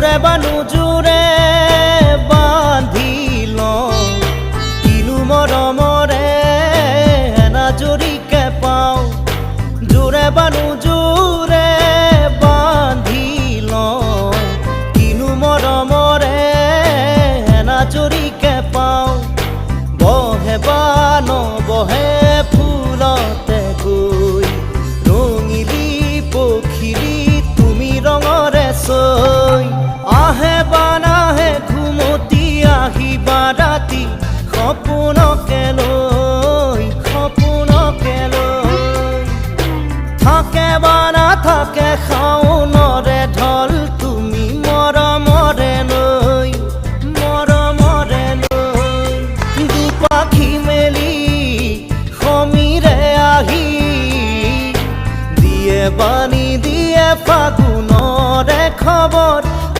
জোৰে বা নোজোৰে বান্ধি লওঁ কিনো মৰমৰে এনাজৰীকে পাওঁ জোৰে বা নোজোৰে বান্ধি লওঁ কিনো মৰমৰে এনাজৰীকে পাওঁ বহে বা নবহে ফুলতে গৈ ৰঙিলী পখিলী তুমি ৰঙৰে চৈ আহে বা নাহে ঘুমতি আহিবা ৰাতি সপোনকে লৈ থাকে বা নাথাকে শাওনৰে ঢল তুমি মৰমৰে লৈ দুপাখি মেলি সমীৰে আহি দিয়ে বাণী দিয়ে ফাগুন